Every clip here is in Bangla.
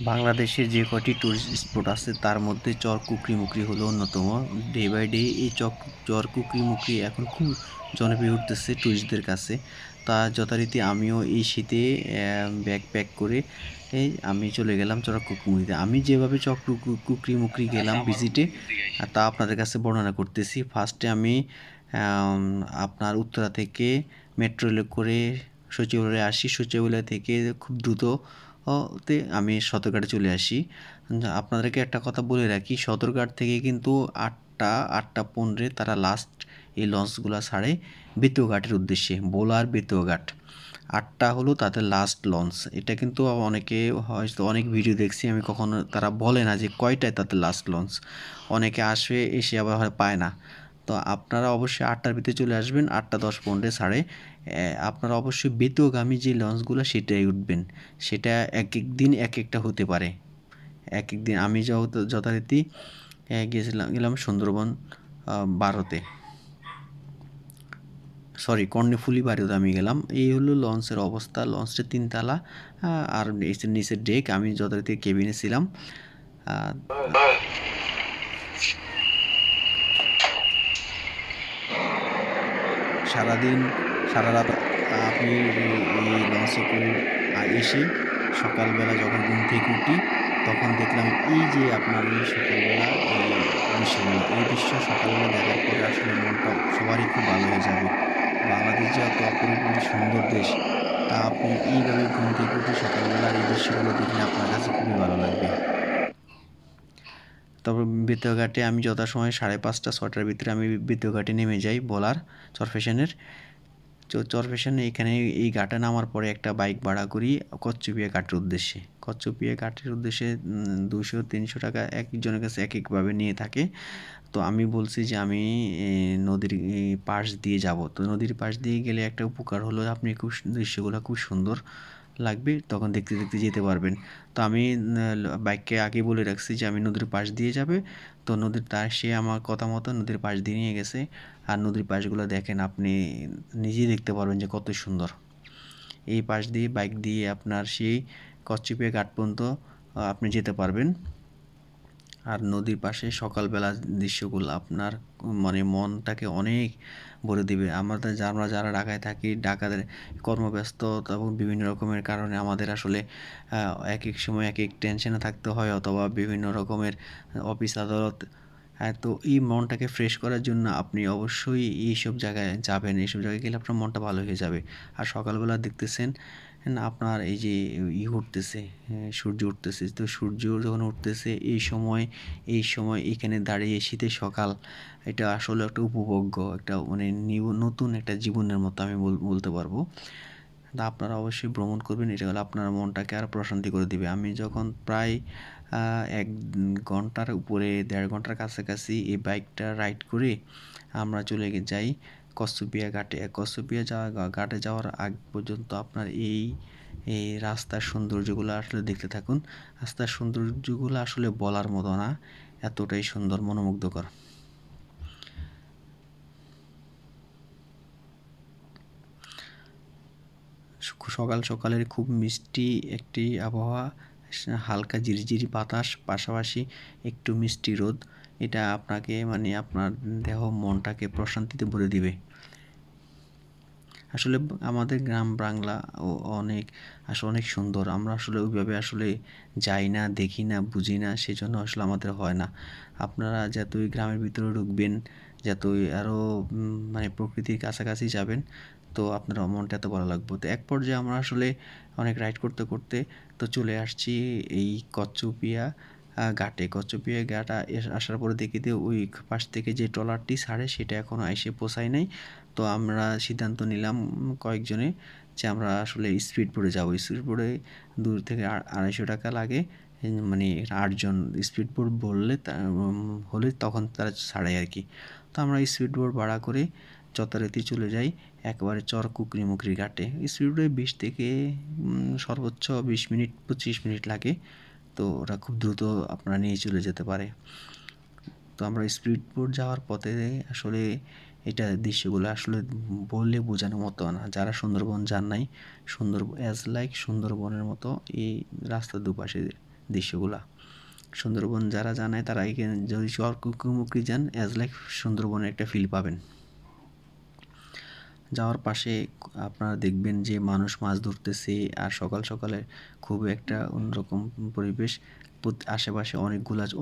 বাংলাদেশের যে কটি টুরিস্ট স্পট আছে তার মধ্যে চর কুকরিমুকরি হলো অন্যতম। ডে বাই ডে এই চর কুকরিমুকরি এখন খুব জনপ্রিয় উঠতেছে টুরিস্টদের কাছে। তা যথারীতি আমিও এই শীতে ব্যাগ প্যাক করে আমি চলে গেলাম চর কুকরিমুকরিতে। আমি যেভাবে কুকরিমুকরি গেলাম ভিজিটে তা আপনাদের কাছে বর্ণনা করতেছি। ফার্স্টে আমি আপনার উত্তরা থেকে মেট্রো রেলে করে সচিবালয়ে আসি। সচিবালয় থেকে খুব দ্রুত তে আমি সদরঘাটে চলে আসি। আপনাদেরকে একটা কথা বলে রাখি, সদরঘাট থেকে কিন্তু 8টা 8টা 15 তারা লাস্ট এই লঞ্চগুলো ছাড়ে বেতুয়াঘাটের উদ্দেশ্যে, ভোলার বেতুয়াঘাট। 8টা হলো তাদের লাস্ট লঞ্চ। এটা কিন্তু অনেকে হয়তো অনেক ভিডিও দেখছি আমি, কখনো তারা বলে না যে কয়টায় তাদের লাস্ট লঞ্চ। অনেকে আসে এসে আবার পায় না। তো আপনারা অবশ্যই 8টার ভিতরে চলে আসবেন। 8টা 10 15 ছাড়ে আপনারা অবশ্যই বেতুয়াগামী যে লঞ্চগুলো সেটাই উঠবেন। সেটা এক এক দিন এক একটা হতে পারে। এক এক দিন আমি যথারীতি গেলাম সুন্দরবন 12তে, সরি কর্ণফুলী বাড়িতে আমি গেলাম। এই হলো লঞ্চের অবস্থা। লঞ্চটা 3 তলা আর নিচের ডেক। আমি যথারীতি কেবিনে ছিলাম। সারাদিন সারা রাত আপনি এই লঞ্চে করে এসে সকালবেলা যখন ঘুম থেকে উঠি তখন দেখলাম এই যে আপনার এই সকালবেলা এই দৃশ্য সকালবেলা দেখার পরে আসলে মনটা সবারই খুব ভালো হয়ে যাবে। বাংলাদেশ যে এত অপরূপ সুন্দর দেশ, তা আপনি এইভাবে ঘুম থেকে উঠে সকালবেলার এই দৃশ্যগুলো দেখলে আপনার কাছে খুবই ভালো লাগবে। তারপর বেতুয়াঘাটে আমি যথাসময় 5:30 6টার ভিতরে আমি বেতুয়াঘাটে নেমে যাই ভোলার চরফ্যাশনের। চরফ্যাশনে এখানে এই ঘাটে নামার পরে একটা বাইক ভাড়া করি কচ্ছপিয়া ঘাটের উদ্দেশ্যে। কচ্ছপিয়া ঘাটের উদ্দেশ্যে 200 300 টাকা এক একজনের কাছে এক একভাবে নিয়ে থাকে। তো আমি বলছি যে আমি নদীর পাশ দিয়ে যাব। তো নদীর পাশ দিয়ে গেলে একটা উপকার হলো আপনি দৃশ্যগুলো খুব সুন্দর লাগবে, তখন দেখতে দেখতে যেতে পারবেন। তো আমি বাইককে আগে বলে রাখছি যে আমি নদীর পাশ দিয়ে যাবে। তো সে আমার কথা মতো নদীর পাশ দিয়ে নিয়ে গেছে। আর নদীর পাশগুলো দেখেন, আপনি নিজেই দেখতে পারবেন যে কত সুন্দর। এই পাশ দিয়ে বাইক দিয়ে আপনার সেই কচ্ছপিয়া ঘাট পর্যন্ত আপনি যেতে পারবেন। আর নদীর পাশে সকালবেলার দৃশ্যগুলো আপনার মানে মনটাকে অনেক ভরে দিবে। আমরা যারা ঢাকায় থাকি, ঢাকার কর্মব্যস্ত এবং বিভিন্ন রকমের কারণে আমাদের আসলে এক এক সময় এক এক টেনশনে থাকতে হয়, অথবা বিভিন্ন রকমের অফিস আদালত। তো এই মনটাকে ফ্রেশ করার জন্য আপনি অবশ্যই এইসব জায়গায় যাবেন। এইসব জায়গায় গেলে আপনার মনটা ভালো হয়ে যাবে। আর সকালবেলা দেখতেছেন আপনার এই যে উঠতেছে, সূর্য উঠতেছে। তো সূর্য যখন উঠতেছে এই সময় এখানে দাঁড়িয়ে শীতের সকাল, এটা আসলে একটা উপভোগ্য, একটা মানে নতুন একটা জীবনের মতো আমি বলতে পারবো। তা আপনারা অবশ্যই ভ্রমণ করবেন। এটা হলে আপনার মনটাকে আরও প্রশান্তি করে দিবে। আমি যখন প্রায় 1 ঘন্টার উপরে 1.5 ঘন্টার কাছাকাছি এই বাইকটা রাইড করে আমরা চলে যাই কচ্ছপিয়া ঘাটে। ঘাটে যাওয়ার আগ পর্যন্ত আপনার এই রাস্তার সৌন্দর্যগুলো আসলে দেখতে থাকুন। রাস্তার সৌন্দর্যগুলো আসলে বলার মতো না, এতটাই সুন্দর, মনোমুগ্ধকর। সকাল সকালের খুব মিষ্টি একটি আবহাওয়া, হালকা ঝিরিঝিরি বাতাস, পাশাপাশি একটু মিষ্টি রোদ। এটা আপনাকে মানে আপনার দেহ মনটাকে প্রশান্তিতে ভরে দিবে। আসলে আমাদের গ্রাম বাংলা অনেক সুন্দর। আমরা আসলে ওইভাবে আসলে যাই না, দেখি না, বুঝি না, সেজন্য আসলে আমাদের হয় না। আপনারা যতই গ্রামের ভিতরে ঢুকবেন, যতই আরও মানে প্রকৃতির কাছাকাছি যাবেন, তো আপনার মনটা এত ভালো লাগবে। তো এক পর্যায়ে আমরা আসলে অনেক রাইড করতে করতে তো চলে আসছি এই কচ্ছপিয়া ঘাটে। কচ্ছপিয়া ঘাট আসার পরে দেখি যে ওই পাশ থেকে যে ট্রলারটি ছাড়ে সেটা এখনও এসে পৌঁছায় নাই। তো আমরা সিদ্ধান্ত নিলাম কয়েকজনে যে আমরা আসলে স্পিড বোটে যাব। স্পিড বোটে দূর থেকে 250 টাকা লাগে। মানে 8 জন স্পিড বোট হলে তখন তারা ছাড়ে আর কি। তো আমরা স্পিড বোট ভাড়া করে যথারীতি চলে যাই একেবারে চর কুকরিমুকরি ঘাটে। স্পিড বোটে 20 থেকে সর্বোচ্চ 20 মিনিট 25 মিনিট লাগে। তো ওরা খুব দ্রুত আপনারা নিয়ে চলে যেতে পারে। তো আমরা স্পিড বোট যাওয়ার পথে আসলে এটা দৃশ্যগুলো আসলে বললে বোঝানোর মতো না। যারা সুন্দরবন যান নাই, সুন্দরবনের মতো এই রাস্তার দুপাশে দৃশ্যগুলা। সুন্দরবন যারা জানে তারা এখানে যদি চরকুকুমুকি যান অ্যাজ লাইক সুন্দরবনের একটা ফিল পাবেন। যাওয়ার পাশে আপনারা দেখবেন যে মানুষ মাছ ধরতেছে, আর সকাল সকালে খুব একটা অন্যরকম পরিবেশ। আশেপাশে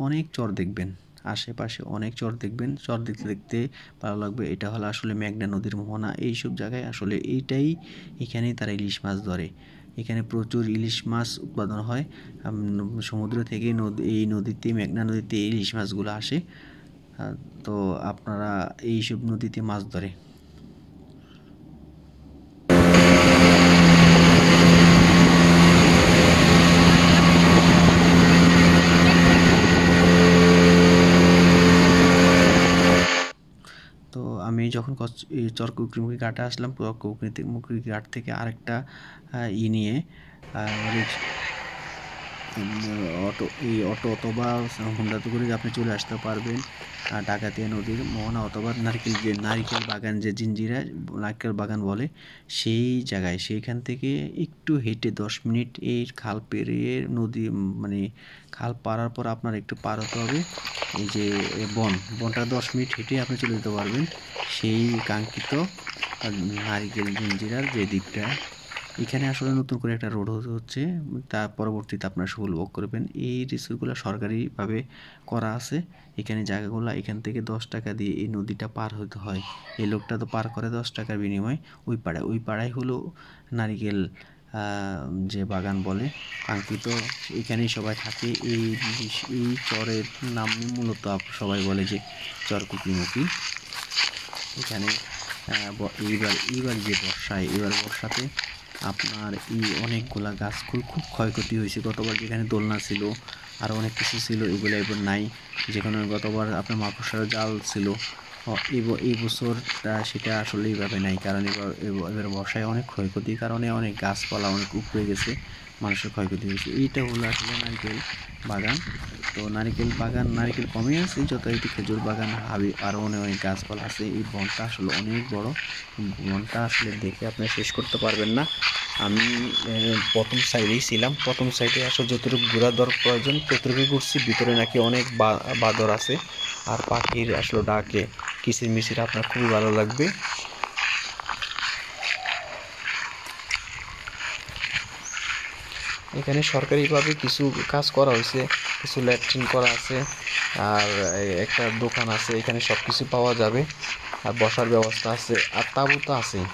অনেক চর দেখবেন, আশেপাশে অনেক চর দেখবেন, চর দেখতে দেখতে ভালো লাগবে। এটা হলো আসলে মেঘনা নদীর মোহনা। এইসব জায়গায় আসলে এখানেই তারা ইলিশ মাছ ধরে। এখানে প্রচুর ইলিশ মাছ উৎপাদন হয় সমুদ্র থেকে। এই নদীতে, মেঘনা নদীতে ইলিশ মাছগুলো আসে। তো আপনারা এইসব নদীতে মাছ ধরে। তো আমি যখন এই চরকুকরিমুখী ঘাটে আসলাম, চরকুকরিমুখী ঘাট থেকে আরেকটা নিয়ে অটো অথবা হুন্ডাতে করে আপনি চলে আসতে পারবেন ডাকাতিয়া নদীর মোহনা, অথবা নারকেল বাগান, যে জিঞ্জিরা নারকেল বাগান বলে সেই জায়গায়। সেইখান থেকে একটু হেঁটে 10 মিনিট এই খাল পেরিয়ে নদী, মানে খাল পারার পর আপনার একটু পার হতে হবে এই যে বনটা 10 মিনিট হেঁটে আপনি চলে যেতে পারবেন সেই কাঙ্ক্ষিত নারিকেল জিঞ্জিরার যে দিকটা। এখানে আসলে নতুন করে একটা রোড হচ্ছে, তার পরবর্তীতে আপনারা সুফল করবেন। এই রিসোর্টগুলো সরকারিভাবে করা আছে। এখানে জায়গাগুলো, এখান থেকে 10 টাকা দিয়ে এই নদীটা পার হতে হয়। এই লোকটা তো পার করে 10 টাকার বিনিময়ে ওই পাড়ায় হলো নারিকেল যে বাগান বলে কাঙ্ক্ষিত, এখানেই সবাই থাকে। এই চরের নাম মূলত সবাই বলে যে চরকুকিমুখী। এখানে এইবার যে বর্ষাতে আপনার অনেকগুলা গাছ খুব ক্ষয়ক্ষতি হয়েছে। গতবার যেখানে দোলনা ছিল, আরও অনেক কিছু ছিল, এগুলো এবার নাই। যেখানে গতবার আপনার মাকড়সার জাল ছিল, এই বছর সেটা আসলে এইভাবে নাই, কারণ এবার বর্ষায় অনেক ক্ষয়ক্ষতির কারণে অনেক গাছপালা অনেক উপড়ে গেছে, মানুষের ক্ষয়ক্ষতি হয়েছে। এইটা হলো আসলে নারকেল বাগান। তো নারকেল কমই আছে, যত একটু খেজুর বাগান, আরও অনেক গাছপালা আছে। এই বনটা আসলে অনেক বড়, বনটা আসলে দেখে আপনি শেষ করতে পারবেন না। আমি প্রথম সাইডেই ছিলাম, প্রথম সাইডে আসলে যতটুকু ঘোরা প্রয়োজন ততটুকু ঘুরছি। ভিতরে নাকি অনেক বাদর আছে, আর পাখির আসলে ডাকে কিচিরমিচির আপনার খুবই ভালো লাগবে। এখানে সরকারিভাবে কিছু কাজ করা হয়েছে, কিছু ল্যাট্রিন করা আছে, আর একটা দোকান আছে, এখানে সব কিছু পাওয়া যাবে, আর বসার ব্যবস্থা আছে, আর তাঁবু তো আছেই।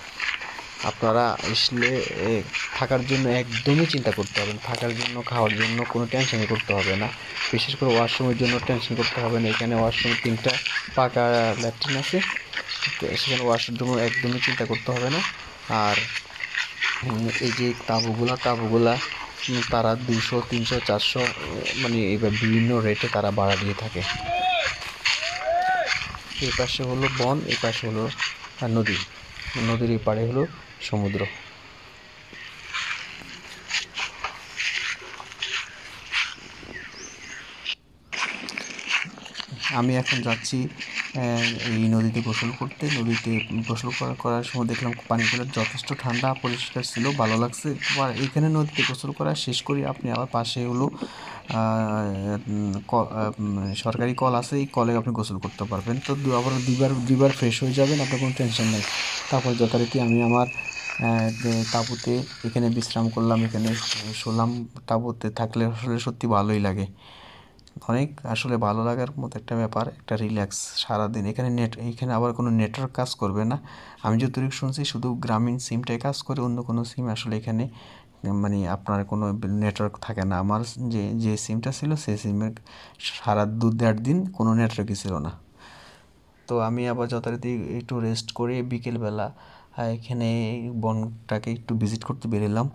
আপনারা আসলে থাকার জন্য একদমই চিন্তা করতে হবে না, থাকার জন্য খাওয়ার জন্য কোনো টেনশনই করতে হবে না, বিশেষ করে ওয়াশরুমের জন্য টেনশন করতে হবে না। এখানে ওয়াশরুম 3টা পাকা ল্যাট্রিন আছে, সেখানে ওয়াশরুমও একদমই চিন্তা করতে হবে না। আর এই যে তাঁবুগুলা তারা 200, 300, 400 মানে এবার বিভিন্ন রেটে তারা ভাড়া দিয়ে থাকে। এই পাশে হলো বন, এই পাশে হলো নদীর এই পাড়ে হলো সমুদ্র। আমি এখন যাচ্ছি এই নদীতে গোসল করতে। নদীতে গোসল করার সময় দেখলাম পানিগুলো যথেষ্ট ঠান্ডা, পরিষ্কার ছিল, ভালো লাগছে। এখানে নদীতে গোসল করা শেষ করি আপনি আবার পাশে হলো সরকারি কল আছে, এই কলে আপনি গোসল করতে পারবেন। তো আবার দুইবার ফ্রেশ হয়ে যাবেন, আপনার কোনো টেনশন নেই। তারপর যথারীতি আমি আমার তাঁবুতে এখানে বিশ্রাম করলাম, এখানে শুলাম। তাঁবুতে থাকলে আসলে সত্যি ভালোই লাগে, অনেক আসলে ভালো লাগার মতো একটা ব্যাপার, একটা রিল্যাক্স সারাদিন। এখানে আবার কোনো নেটওয়ার্ক কাজ করবে না, আমি যতটুকু শুনছি শুধু গ্রামীণ সিমটাই কাজ করে, অন্য কোনো সিম আসলে এখানে মানে আপনার কোনো নেটওয়ার্ক থাকে না। আমার যে সিমটা ছিল সেই সিমের সারা 2-1.5 দিন কোনো নেটওয়ার্কই ছিল না। তো আমি আবার যথারীতি একটু রেস্ট করে বিকেলবেলা এখানে বনটাকে একটু ভিজিট করতে বেরোলাম।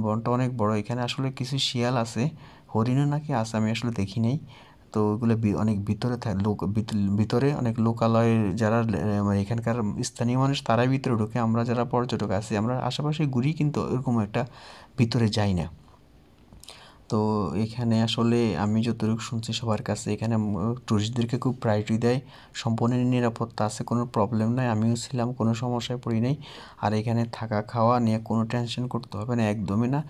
বনটা অনেক বড়, এখানে আসলে কিছু শিয়াল আছে, হরিণও নাকি আছে, আমি আসলে দেখি নাই। তো ওইগুলো অনেক ভিতরে অনেক লোকালয়ের যারা মানে এখানকার স্থানীয় মানুষ তারাই ভিতরে ঢুকে, আমরা যারা পর্যটক আছি আমরা আশেপাশে ঘুরি, কিন্তু এরকম একটা ভিতরে যাই না। তো তো এখানে আসলে আমি যতটুকু শুনছি সবার কাছে এখানে টুরিস্টদেরকে খুব প্রায়োরিটি দেয়, সম্পূর্ণ নিরাপত্তা আছে, কোনো প্রবলেম নাই, আমিও ছিলাম, কোনো সমস্যায় পড়ি নাই। আর এখানে থাকা খাওয়া নিয়ে কোনো টেনশন করতে হবে না, একদমই না।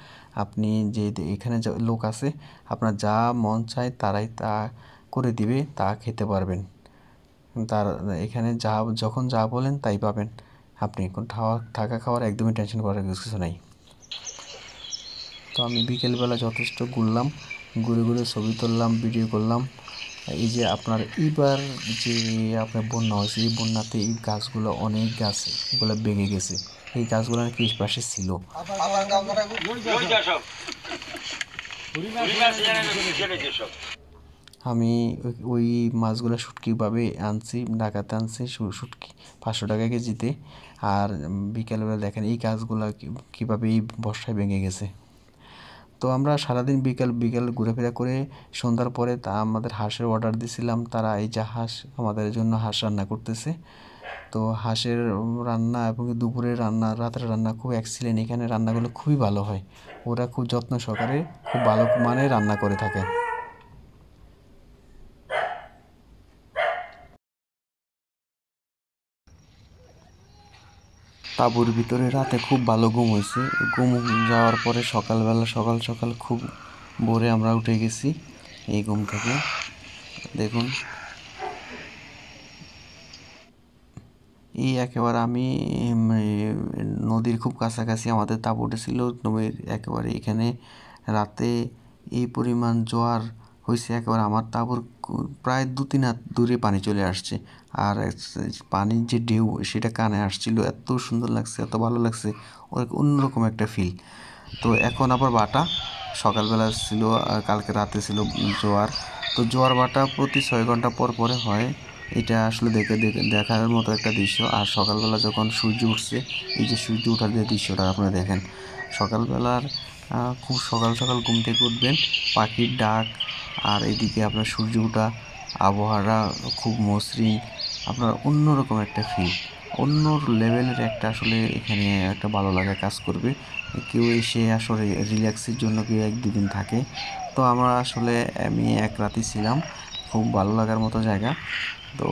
আপনি যে এখানে যা লোক আছে আপনার যা মন চায় তারাই তা করে দিবে, তা খেতে পারবেন। তার এখানে যা যখন যা বলেন তাই পাবেন, আপনি কোন থাকা খাওয়ার একদমই টেনশন করার কিছু নাই। তো আমি বিকেলবেলা যথেষ্ট ঘুরলাম, ঘুরে ঘুরে ছবি তুললাম, ভিডিও করলাম। এই যে আপনার এইবার যে আপনার বন্যা হয়েছে, এই বন্যাতে এই গাছগুলো অনেক গাছ এগুলো ভেঙে গেছে, এই গাছগুলো নাকি এই পাশে ছিল। আমি ওই মাছগুলো শুটকিভাবে আনছি, ঢাকাতে আনছি শুটকি 500 টাকা কেজিতে। আর বিকেলবেলা দেখেন এই গাছগুলো কীভাবে এই বর্ষায় ভেঙে গেছে। তো আমরা সারাদিন বিকেল বিকেল ঘোরাফেরা করে সন্ধ্যার পরে তা আমাদের হাঁসের অর্ডার দিয়েছিলাম, তারা এই যে হাঁস আমাদের জন্য হাঁস রান্না করতেছে। তো হাঁসের রান্না এবং দুপুরের রান্না, রাতের রান্না খুব এক্সিলেন্ট, এখানে রান্নাগুলো খুবই ভালো হয়, ওরা খুব যত্ন সহকারে খুব ভালো মানের রান্না করে থাকে। তাঁবুর ভিতরে রাতে খুব ভালো ঘুম হয়েছে, ঘুম যাওয়ার পরে সকালবেলা সকাল সকাল খুব ভোরে আমরা উঠে গেছি এই ঘুম থেকে। দেখুন এই একেবারে আমি নদীর খুব কাছাকাছি আমাদের তাঁবু উঠেছিল, নদীর একেবারে এখানে রাতে এই পরিমাণ জোয়ার হয়েছে, একেবারে আমার তাঁবুর প্রায় 2-3 হাত দূরে পানি চলে আসছে। আর পানির যে ঢেউ সেটা কানে আসছিল, এত সুন্দর লাগছে, এত ভালো লাগছে, অন্যরকম একটা ফিল। তো এখন আবার বাটা সকালবেলা ছিল আর কালকে রাতে ছিল জোয়ার। তো জোয়ার বাটা প্রতি 6 ঘন্টা পর পরে হয়, এটা আসলে দেখার মতো একটা দৃশ্য। আর সকালবেলা যখন সূর্য উঠছে, এই যে সূর্য ওঠার যে দৃশ্যটা আপনারা দেখেন সকালবেলার, খুব সকাল সকাল ঘুম থেকে উঠবেন, পাখির ডাক আর এদিকে আপনার সূর্য ওঠা, আবহাওয়াটা খুব মসৃণ, আপনার অন্যরকম একটা ফিল, অন্য লেভেলের একটা আসলে এখানে একটা ভালো লাগা কাজ করবে। কেউ এসে আসলে রিল্যাক্সের জন্য কেউ 1-2 দিন থাকে। তো আমরা আসলে আমি এক রাতই ছিলাম, খুব ভালো লাগার মতো জায়গা। তো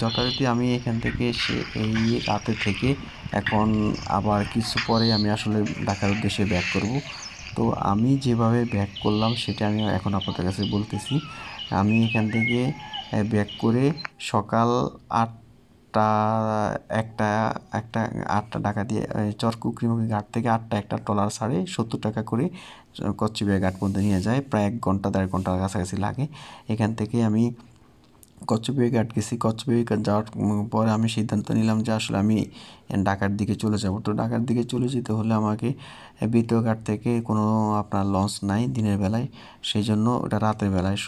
যথারীতি আমি এখান থেকে এসে এই রাতে থেকে এখন আবার কিছু পরে আমি আসলে ঢাকার উদ্দেশ্যে ব্যাক করব। তো আমি যেভাবে ব্যাক করলাম সেটা আমি এখন আপনাদের কাছে বলতেছি। আমি এখান থেকে ব্যাক করে সকাল 8টা একটা একটা 8টা ঢাকা দিয়ে চরকুকরিমুখী ঘাট থেকে 8টা একটা ট্রলার ছাড়ে 70 টাকা করে কচ্ছপেয়া ঘাট পর্যন্ত নিয়ে যায়, প্রায় 1 ঘন্টা 1.5 ঘন্টার কাছাকাছি লাগে। এখান থেকে আমি কচ্ছপেয়া ঘাট গেছি, কচ্ছপেয়া ঘাট যাওয়ার পরে আমি সিদ্ধান্ত নিলাম যে আসলে আমি ঢাকার দিকে চলে যাব। তো ঢাকার দিকে চলে যেতে হলে আমাকে দ্বিতীয় ঘাট থেকে কোনো আপনার লঞ্চ নাই দিনের বেলায়, সেই জন্য ওটা রাতের বেলায়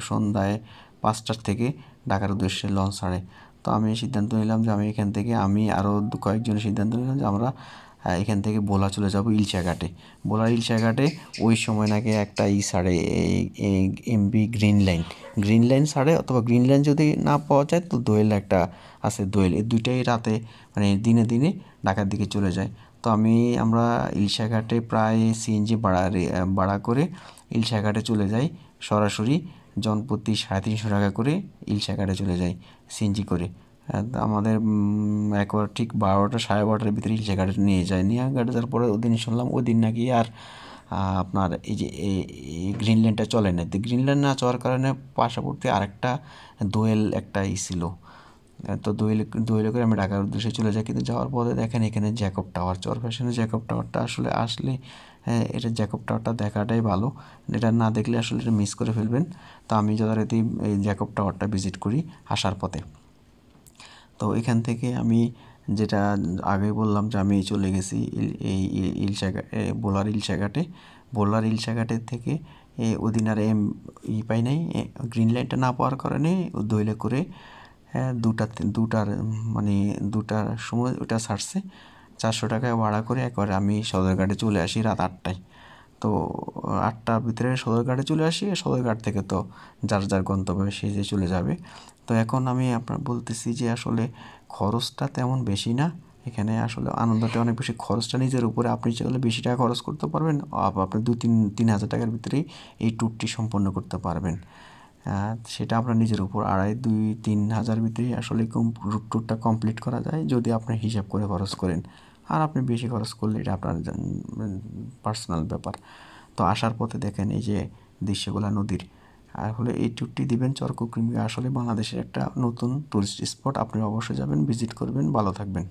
সন্ধ্যায় 5টার থেকে ঢাকার উদ্দেশ্যে লঞ্চ ছাড়ে। তো আমি সিদ্ধান্ত নিলাম যে আমি এখান থেকে আমি আরও কয়েকজনের সিদ্ধান্ত নিলাম যে আমরা এখান থেকে ভোলা চলে যাব ইলশা ঘাটে। ভোলার ইলশা ঘাটে ওই সময় নাকি একটা ছাড়ে এমবি গ্রিন লাইন ছাড়ে, অথবা গ্রিন লাইন যদি না পাওয়া যায় তো দোয়েল একটা আছে, দোয়েল, এই দুইটাই রাতে মানে দিনে দিনে ঢাকার দিকে চলে যায়। তো আমরা ইলশা ঘাটে প্রায় সিএনজি ভাড়া করে ইলশা ঘাটে চলে যাই, সরাসরি জনপ্রতি 350 টাকা করে ইলশা ঘাটে চলে যাই সিএনজি করে। আমাদের একবার ঠিক 12টা 12:30টার ভিতরে ইলশা ঘাটে নিয়ে যায়, নিয়ে ঘাটে যাওয়ার পরে ওদিন শুনলাম ওদিন নাকি আর আপনার এই যে গ্রিন লাইনটা চলে না। তো গ্রিন লাইন না চলার কারণে পার্শ্ববর্তী আরেকটা দোয়েল একটা ছিল। তো দোয়েলে করে আমি ঢাকার উদ্দেশ্যে চলে যাই, কিন্তু যাওয়ার পরে দেখেন এখানে জ্যাকব টাওয়ার, চরফ্যাশনের জ্যাকব টাওয়ারটা আসলে হ্যাঁ এটা জ্যাকব টাওয়ারটা দেখাটাই ভালো, এটা না দেখলে আসলে এটা মিস করে ফেলবেন। তো আমি যথারীতি এই জ্যাকব টাওয়ারটা ভিজিট করি আসার পথে। তো এখান থেকে আমি যেটা আগে বললাম যে আমি চলে গেছি এই ভোলার ইলশা ঘাটের থেকে ওদিন আর পাই নাই, গ্রিন লাইনটা না পাওয়ার কারণে দোয়েলে করে দুটার সময় ওটা ছাড়ছে, 400 টাকায় ভাড়া করে একবার আমি সদরঘাটে চলে আসি রাত 8টায়। তো 8টার ভিতরে সদরঘাটে চলে আসি, সদরঘাট থেকে তো যার যার গন্তব্যে সে যে চলে যাবে। তো এখন আমি আপনার বলতেছি যে আসলে খরচটা তেমন বেশি না, এখানে আসলে আনন্দটা অনেক বেশি, খরচটা নিজের উপরে। আপনি চাইলে বেশি টাকা খরচ করতে পারবেন, আপনি 2-3 হাজার টাকার ভিতরেই এই ট্যুরটি সম্পন্ন করতে পারবেন। সেটা আপনার নিজের উপর। 2-3 হাজার ভিতরেই আসলে ট্যুরটা কমপ্লিট করা যায় যদি আপনি হিসাব করে খরচ করেন। আর আপনি বেশি খরচ করলে এটা আপনার পার্সোনাল ব্যাপার। তো আসার পথে দেখেন এই যে দৃশ্যগুলা নদীর, আসলে এই ট্যুরটি দিবেন চরকুকুমে, আসলে বাংলাদেশের একটা নতুন টুরিস্ট স্পট। আপনি অবশ্যই যাবেন, ভিজিট করবেন, ভালো থাকবেন।